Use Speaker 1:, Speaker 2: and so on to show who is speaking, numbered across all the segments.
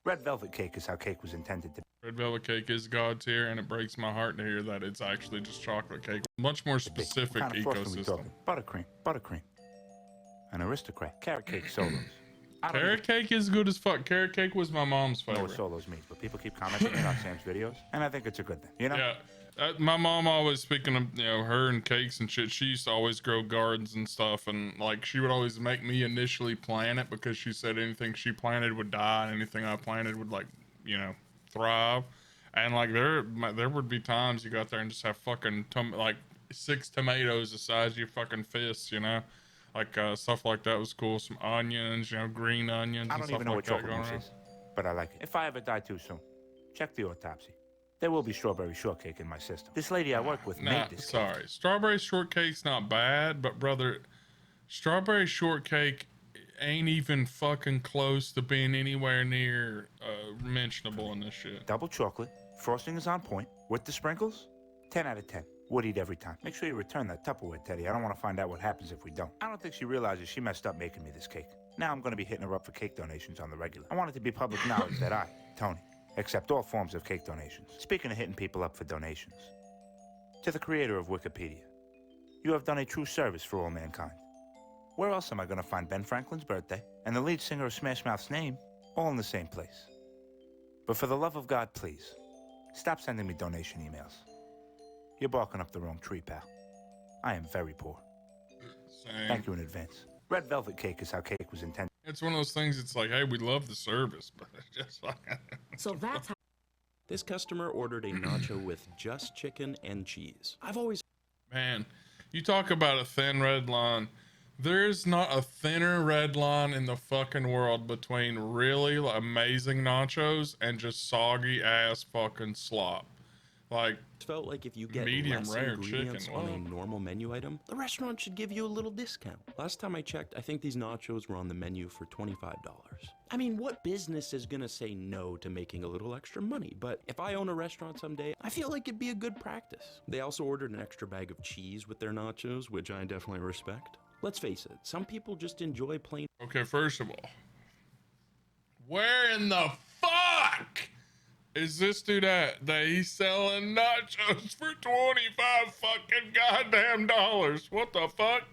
Speaker 1: Red velvet cake is how cake was intended to be.
Speaker 2: Red velvet cake is God tier, and it breaks my heart to hear that it's actually just chocolate cake. Much more specific
Speaker 1: What kind of frosting we
Speaker 2: ecosystem.
Speaker 1: talking? Buttercream, buttercream. An aristocrat. Carrot cake solos.
Speaker 2: Carrot cake is good as fuck. Carrot cake was my mom's
Speaker 1: I don't know
Speaker 2: favorite.
Speaker 1: what solos means, but people keep commenting on Sam's videos, and I think it's a good thing. You know?
Speaker 2: Yeah. My mom always, speaking of, you know, her and cakes and shit, she used to always grow gardens and stuff, and like she would always make me initially plant it because she said anything she planted would die and anything I planted would, like, you know, thrive. And like there would be times you got there and just have fucking like 6 tomatoes the size of your fucking fists, you know, like stuff like that was cool. Some onions, you know, green onions.
Speaker 1: I don't even know what chocolate mousse is, but I like it. If I ever die too soon, check the autopsy. There will be strawberry shortcake in my system. This lady I work with made this cake.
Speaker 2: Sorry, strawberry shortcake's not bad, but brother, strawberry shortcake ain't even fucking close to being anywhere near mentionable in this shit.
Speaker 1: Double chocolate, frosting is on point. With the sprinkles, 10 out of 10. Would eat every time. Make sure you return that Tupperware, Teddy. I don't want to find out what happens if we don't. I don't think she realizes she messed up making me this cake. Now I'm going to be hitting her up for cake donations on the regular. I want it to be public knowledge that I, Tony, accept all forms of cake donations. Speaking of hitting people up for donations, to the creator of Wikipedia, you have done a true service for all mankind. Where else am I going to find Ben Franklin's birthday and the lead singer of Smash Mouth's name all in the same place? But for the love of God, please, stop sending me donation emails. You're barking up the wrong tree, pal. I am very poor.
Speaker 2: Same.
Speaker 1: Thank you in advance. Red velvet cake is how cake was intended.
Speaker 2: It's one of those things, it's like, hey, we love the service, but it's just fucking...
Speaker 3: So that's how... This customer ordered a nacho with just chicken and cheese. I've always...
Speaker 2: Man, you talk about a thin red line. There's not a thinner red line in the fucking world between really amazing nachos and just soggy ass fucking slop. Like,
Speaker 3: felt like if you get
Speaker 2: medium
Speaker 3: less
Speaker 2: rare
Speaker 3: ingredients
Speaker 2: chicken.
Speaker 3: on a normal menu item, the restaurant should give you a little discount. Last time I checked, I think these nachos were on the menu for $25. I mean, what business is gonna say no to making a little extra money? But if I own a restaurant someday, I feel like it'd be a good practice. They also ordered an extra bag of cheese with their nachos, which I definitely respect. Let's face it, some people just enjoy plain...
Speaker 2: Okay, first of all, where in the fuck is this dude at that he's selling nachos for 25 fucking goddamn dollars? What the fuck?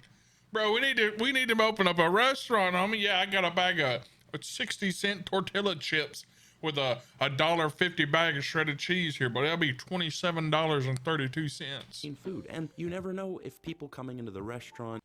Speaker 2: Bro, we need to open up a restaurant, homie. Yeah, I got a bag of 60-cent tortilla chips with a $1.50 bag of shredded cheese here, but that'll be $27.32.
Speaker 3: food, and you never know if people coming into the restaurant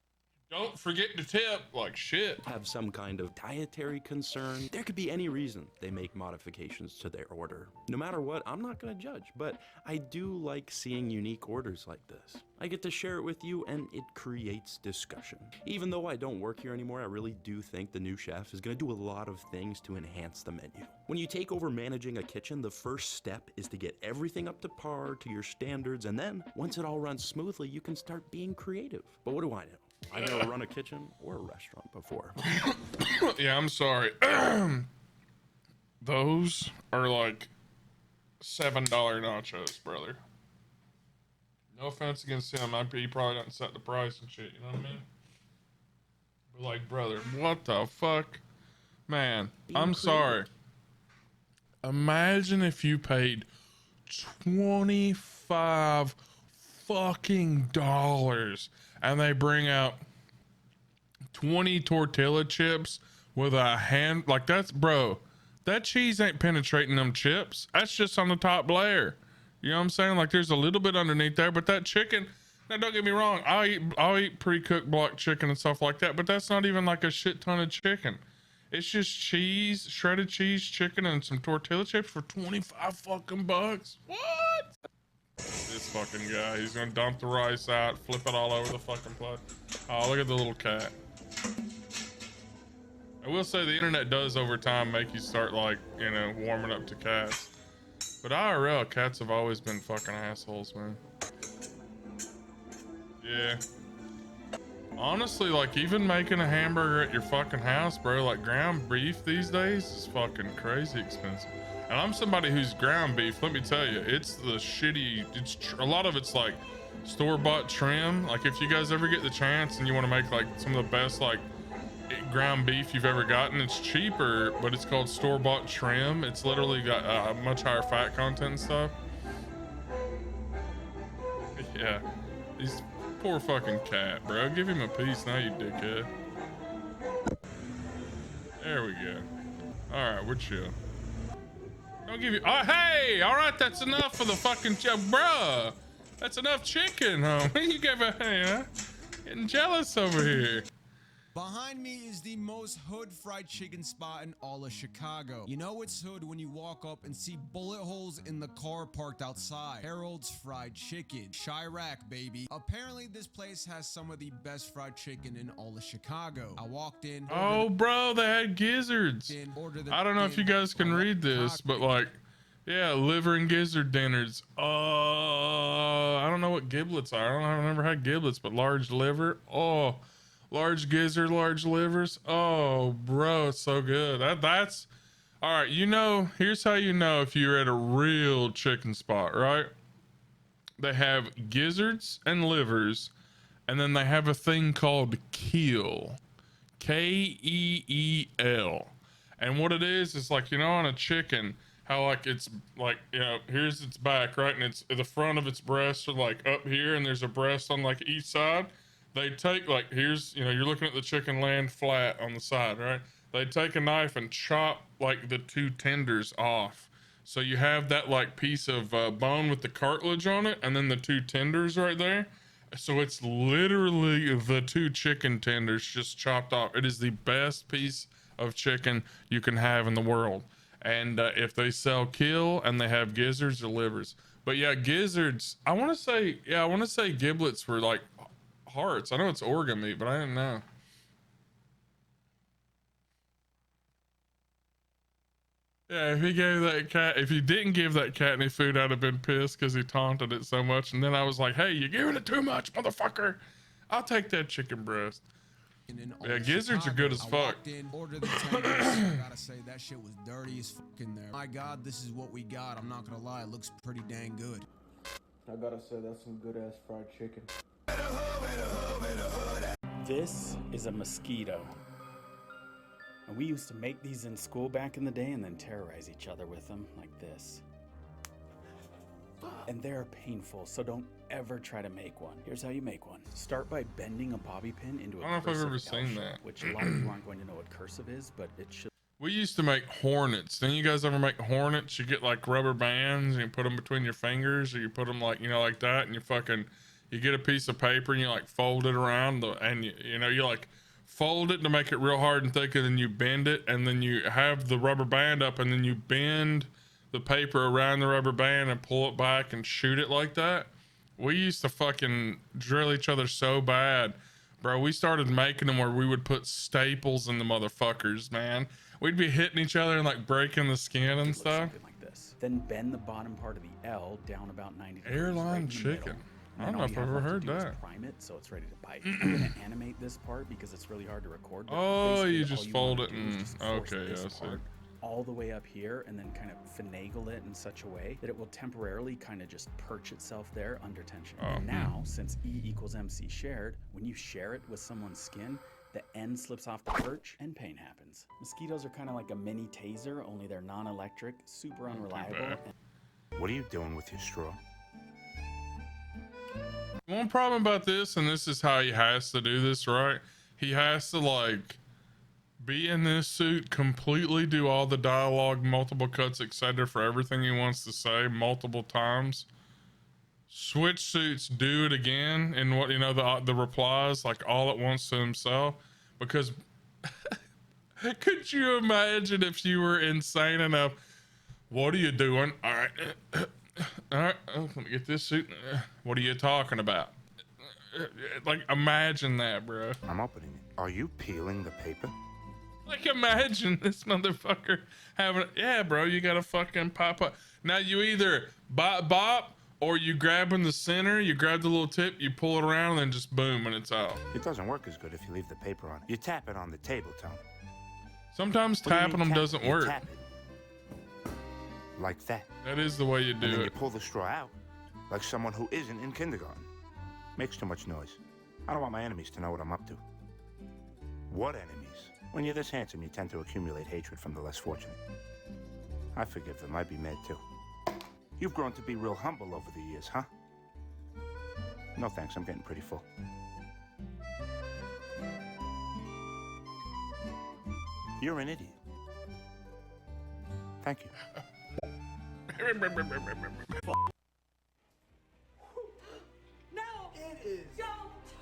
Speaker 2: don't forget to tip like shit.
Speaker 3: Have some kind of dietary concern. There could be any reason they make modifications to their order. No matter what, I'm not gonna judge, but I do like seeing unique orders like this. I get to share it with you and it creates discussion. Even though I don't work here anymore, I really do think the new chef is gonna do a lot of things to enhance the menu. When you take over managing a kitchen, the first step is to get everything up to par to your standards, and then once it all runs smoothly, you can start being creative. But what do I know? I never run a kitchen or a restaurant before.
Speaker 2: Yeah, I'm sorry. Those are like $7 nachos, brother. No offense against him. He probably doesn't set the price and shit, you know what I mean? But like, brother, what the fuck? Man, I'm sorry. Imagine if you paid 25 fucking dollars and they bring out 20 tortilla chips with a hand, like that's, bro, that cheese ain't penetrating them chips. That's just on the top layer. You know what I'm saying? Like there's a little bit underneath there, but that chicken, now don't get me wrong, I'll eat pre-cooked block chicken and stuff like that, but that's not even like a shit ton of chicken. It's just cheese, shredded cheese, chicken, and some tortilla chips for 25 fucking bucks. What? This fucking guy, he's gonna dump the rice out, flip it all over the fucking place. Oh, look at the little cat. I will say the internet does over time make you start like, you know, warming up to cats. But IRL, cats have always been fucking assholes, man. Yeah. Honestly, like even making a hamburger at your fucking house, bro, like ground beef these days is fucking crazy expensive. And I'm somebody who's ground beef, let me tell you, it's the shitty, a lot of it's like store-bought trim. Like if you guys ever get the chance and you want to make like some of the best like ground beef you've ever gotten. It's cheaper, but it's called store-bought trim. It's literally got a much higher fat content and stuff. Yeah, he's poor fucking cat, bro. Give him a piece now, you dickhead. There we go. All right, we're chill. Don't give you. Oh, hey! All right, that's enough for the fucking bruh. That's enough chicken, homie. You gave a huh? Getting jealous over here.
Speaker 4: Behind me is the most hood fried chicken spot in all of Chicago. You know it's hood when you walk up and see bullet holes in the car parked outside. Harold's Fried Chicken. Chirac, baby. Apparently this place has some of the best fried chicken in all of Chicago. I walked in.
Speaker 2: Oh, bro, they had gizzards. I don't know if you guys can read this, but like, yeah, liver and gizzard dinners. I don't know what giblets are. I've never had giblets, but large liver. Oh. Large gizzard, large livers. Oh, bro, it's so good. That's all right. You know, here's how you know if you're at a real chicken spot, right? They have gizzards and livers, and then they have a thing called keel, K-E-E-L. And what it is like, you know, on a chicken, how like it's like, you know, here's its back, right? And it's the front of its breast are like up here, and there's a breast on like each side. They take like, here's, you know, you're looking at the chicken land flat on the side, right? They take a knife and chop like the two tenders off. So you have that like piece of bone with the cartilage on it, and then the two tenders right there. So it's literally the two chicken tenders just chopped off. It is the best piece of chicken you can have in the world. And if they sell kill and they have gizzards or livers. But yeah, gizzards, I want to say giblets were like hearts. I know it's organ meat, but I didn't know. Yeah, if he gave that cat, if he didn't give that cat any food, I'd have been pissed because he taunted it so much. And then I was like, hey, you're giving it too much, motherfucker. I'll take that chicken breast. Yeah, gizzards are good as fuck.
Speaker 4: Ordered the tenders. I gotta say, that shit was dirty as fuck in there. My God, this is what we got. I'm not gonna lie, it looks pretty dang good.
Speaker 5: I gotta say, that's some good ass fried chicken.
Speaker 6: This is a mosquito. And we used to make these in school back in the day and then terrorize each other with them like this. And they're painful, so don't ever try to make one. Here's how you make one. Start by bending a bobby pin into a
Speaker 2: I don't know if I've ever
Speaker 6: cursive L
Speaker 2: seen
Speaker 6: shape,
Speaker 2: that.
Speaker 6: which a lot of you aren't going to know what cursive is, but it should.
Speaker 2: We used to make hornets. Didn't you guys ever make hornets? You get like rubber bands and you put them between your fingers, or you put them like, you know, like that, and you get a piece of paper and you like fold it around and you like fold it to make it real hard and thick, and then you bend it, and then you have the rubber band up, and then you bend the paper around the rubber band and pull it back and shoot it like that. We used to fucking drill each other so bad, bro. We started making them where we would put staples in the motherfuckers, man. We'd be hitting each other and like breaking the skin and stuff.
Speaker 6: Something like this. Then bend the bottom part of the L down about 90 degrees.
Speaker 2: Airline
Speaker 6: right in the
Speaker 2: chicken.
Speaker 6: middle.
Speaker 2: I don't know if I've ever heard that.
Speaker 6: Prime it so it's ready to bite. I'm gonna animate this part because it's really hard to record. But
Speaker 2: Oh,
Speaker 6: basically
Speaker 2: you
Speaker 6: all
Speaker 2: just
Speaker 6: you
Speaker 2: fold
Speaker 6: wanna
Speaker 2: it
Speaker 6: do is
Speaker 2: and
Speaker 6: just force
Speaker 2: okay,
Speaker 6: this
Speaker 2: yeah, I see.
Speaker 6: part all the way up here, and then kind of finagle it in such a way that it will temporarily kind of just perch itself there under tension. And now, since E equals MC shared, when you share it with someone's skin, the end slips off the perch and pain happens. Mosquitoes are kind of like a mini taser, only they're non-electric, super unreliable. And
Speaker 1: What are you doing with your straw?
Speaker 2: One problem about this, and this is how he has to do this, right? He has to like be in this suit, completely do all the dialogue, multiple cuts, etc. for everything he wants to say multiple times. Switch suits, do it again, and what, you know, the replies like all at once to himself. Because could you imagine if you were insane enough? What are you doing? All right. All right, let me get this suit. What are you talking about? Like, imagine that, bro.
Speaker 1: I'm opening it. Are you peeling the paper?
Speaker 2: Like, imagine this motherfucker having, yeah, bro, you gotta fucking pop up. Now you either bop, or you grab in the center, you grab the little tip, you pull it around, and then just boom, and it's out.
Speaker 1: It doesn't work as good if you leave the paper on it. You tap it on the table, Tony.
Speaker 2: Sometimes
Speaker 1: What do you
Speaker 2: tapping
Speaker 1: mean
Speaker 2: them
Speaker 1: tap
Speaker 2: doesn't
Speaker 1: it? You
Speaker 2: work.
Speaker 1: tap it. Like that.
Speaker 2: That is the way you
Speaker 1: And then
Speaker 2: do
Speaker 1: you
Speaker 2: it.
Speaker 1: pull the straw out, like someone who isn't in kindergarten. Makes too much noise. I don't want my enemies to know what I'm up to. What enemies? When you're this handsome, you tend to accumulate hatred from the less fortunate. I forgive them. I'd be mad too. You've grown to be real humble over the years, huh? No thanks, I'm getting pretty full. You're an idiot. Thank you.
Speaker 7: No!
Speaker 8: It is
Speaker 7: Don't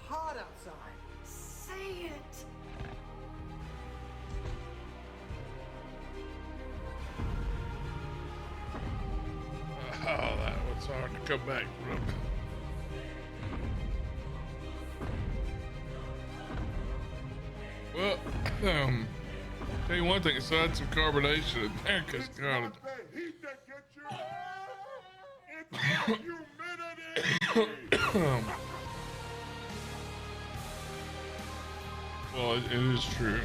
Speaker 8: hot outside.
Speaker 7: say it!
Speaker 2: Oh, that was hard to come back from. Well, tell you one thing, it's had some carbonation in there, cause God, well, it is true.